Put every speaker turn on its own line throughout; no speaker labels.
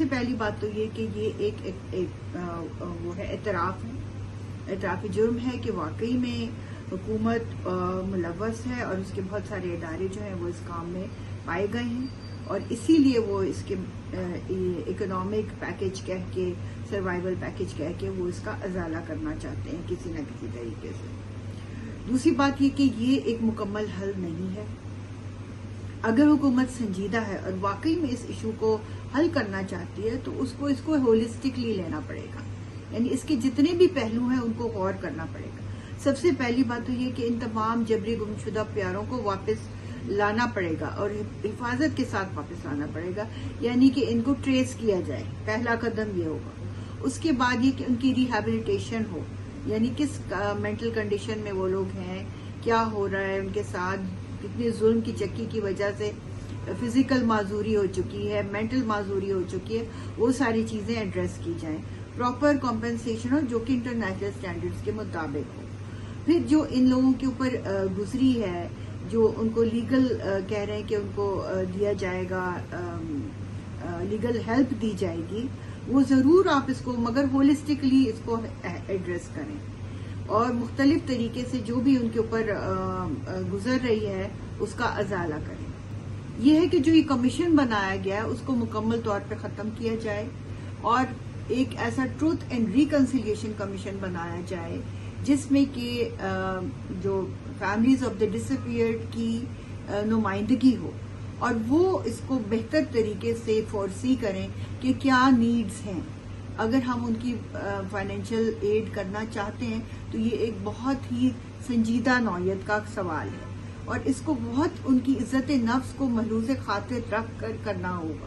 سے پہلی بات تو یہ کہ یہ ایک وہ ہے اعتراف ہے، اعتراف جرم ہے کہ واقعی میں حکومت ملوث ہے اور اس کے بہت سارے ادارے جو ہیں وہ اس کام میں پائے گئے ہیں، اور اسی لیے وہ اس کے اکنامک پیکج کہہ کے، سروائیول پیکج کہہ کے وہ اس کا ازالہ کرنا چاہتے ہیں کسی نہ کسی طریقے سے۔ دوسری بات یہ کہ یہ ایک مکمل حل نہیں ہے۔ اگر حکومت سنجیدہ ہے اور واقعی میں اس ایشو کو حل کرنا چاہتی ہے تو اس کو ہولسٹکلی لینا پڑے گا، یعنی اس کے جتنے بھی پہلو ہیں ان کو غور کرنا پڑے گا۔ سب سے پہلی بات تو یہ کہ ان تمام جبری گمشدہ پیاروں کو واپس لانا پڑے گا اور حفاظت کے ساتھ واپس لانا پڑے گا، یعنی کہ ان کو ٹریس کیا جائے، پہلا قدم یہ ہوگا۔ اس کے بعد یہ کہ ان کی ریہیبلیٹیشن ہو، یعنی کس مینٹل کنڈیشن میں وہ لوگ ہیں، کیا ہو رہا ہے ان کے ساتھ، کتنے ظلم کی چکی کی وجہ سے فزیکل معذوری ہو چکی ہے، مینٹل معذوری ہو چکی ہے، وہ ساری چیزیں ایڈریس کی جائیں، پراپر کمپنسیشن ہو جو کہ انٹرنیشنل اسٹینڈرڈز کے مطابق ہو۔ پھر جو ان لوگوں کے اوپر گزری ہے، جو ان کو لیگل کہہ رہے ہیں کہ ان کو دیا جائے گا، لیگل ہیلپ دی جائے گی، وہ ضرور آپ اس کو مگر ہولسٹکلی اس کو ایڈریس کریں اور مختلف طریقے سے جو بھی ان کے اوپر گزر رہی ہے اس کا ازالہ کریں۔ یہ ہے کہ جو یہ کمیشن بنایا گیا ہے اس کو مکمل طور پہ ختم کیا جائے اور ایک ایسا ٹروتھ اینڈ ریکنسیلیشن کمیشن بنایا جائے جس میں کہ جو فیملیز آف دا ڈسپیئرڈ کی نمائندگی ہو اور وہ اس کو بہتر طریقے سے فورسی کریں کہ کیا نیڈز ہیں۔ اگر ہم ان کی فائنینشیل ایڈ کرنا چاہتے ہیں تو یہ ایک بہت ہی سنجیدہ نوعیت کا سوال ہے اور اس کو بہت ان کی عزت نفس کو محروز خاطر رکھ کر کرنا ہوگا۔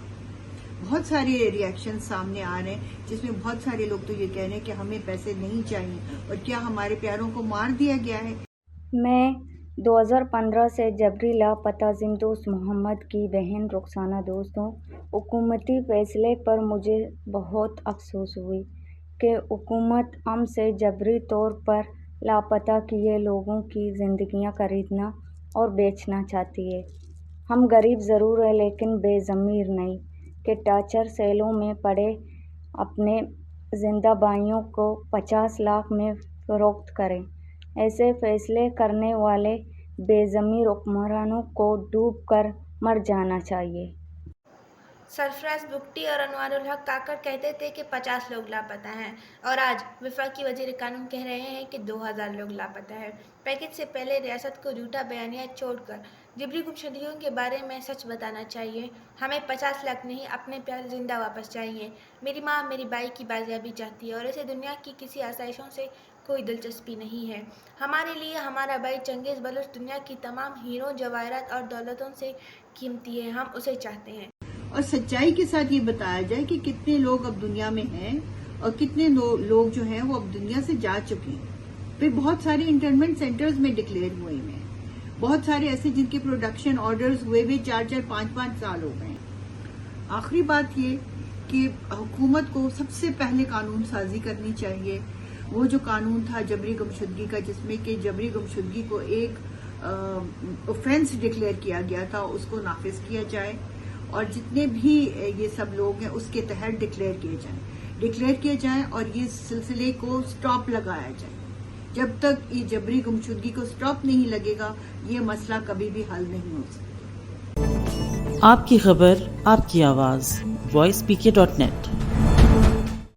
بہت سارے ریئیکشن سامنے آ رہے ہیں جس میں بہت سارے لوگ تو یہ کہہ رہے ہیں کہ ہمیں پیسے نہیں چاہیے اور کیا ہمارے پیاروں کو مار دیا گیا ہے۔
میں 2015 سے جبری لاپتہ زندوس محمد کی بہن رخسانہ دوست ہوں۔ حکومتی فیصلے پر مجھے بہت افسوس ہوئی کہ حکومت ہم سے جبری طور پر لاپتہ کیے لوگوں کی زندگیاں خریدنا اور بیچنا چاہتی ہے۔ ہم غریب ضرور ہیں لیکن بے ضمیر نہیں کہ ٹارچر سیلوں میں پڑے اپنے زندہ بھائیوں کو 50 لاکھ میں فروخت کریں۔ ایسے فیصلے کرنے والے بے ضمیر حکمرانوں کو ڈوب کر مر جانا چاہیے۔
سرفراز بگٹی اور انوار الحق کاکڑ کہتے تھے کہ 50 لوگ لاپتہ ہیں اور آج وفاقی وزیر قانون کہہ رہے ہیں کہ 2000 لوگ لاپتہ ہیں۔ پیکج سے پہلے ریاست کو جھوٹا بیانیہ چھوڑ کر جبری گمشدگیوں کے بارے میں سچ بتانا چاہیے۔ ہمیں 50 لاکھ نہیں، اپنے پیارے زندہ واپس چاہیے۔ میری ماں میری بائی کی بازیابی چاہتی ہے اور اسے دنیا کی کسی آسائشوں سے کوئی دلچسپی نہیں ہے۔ ہمارے لیے ہمارا بھائی چنگیز بلوچ دنیا کی تمام ہیروں، جواہرات اور دولتوں سے قیمتی ہے، ہم اسے چاہتے ہیں۔
اور سچائی کے ساتھ یہ بتایا جائے کہ کتنے لوگ اب دنیا میں ہیں اور کتنے لوگ جو ہیں وہ اب دنیا سے جا چکے ہیں۔ پھر بہت سارے انٹرنمنٹ سینٹرز میں ڈکلیئر ہوئے ہیں، بہت سارے ایسے جن کے پروڈکشن آرڈرز ہوئے 4-4 5-5 سال ہو گئے ہیں۔ آخری بات یہ کہ حکومت کو سب سے پہلے قانون سازی کرنی چاہیے۔ وہ جو قانون تھا جبری گمشدگی کا جس میں کہ جبری گمشدگی کو ایک اوفینس ڈکلیئر کیا گیا تھا، اس کو نافذ کیا جائے اور جتنے بھی یہ سب لوگ ہیں اس کے تحت ڈکلیئر کیے جائیں اور یہ سلسلے کو سٹاپ لگایا جائے۔ جب تک یہ جبری گمشدگی کو سٹاپ نہیں لگے گا یہ مسئلہ کبھی بھی حل نہیں ہو سکتا۔
آپ کی خبر، آپ کی آواز، voicepk.net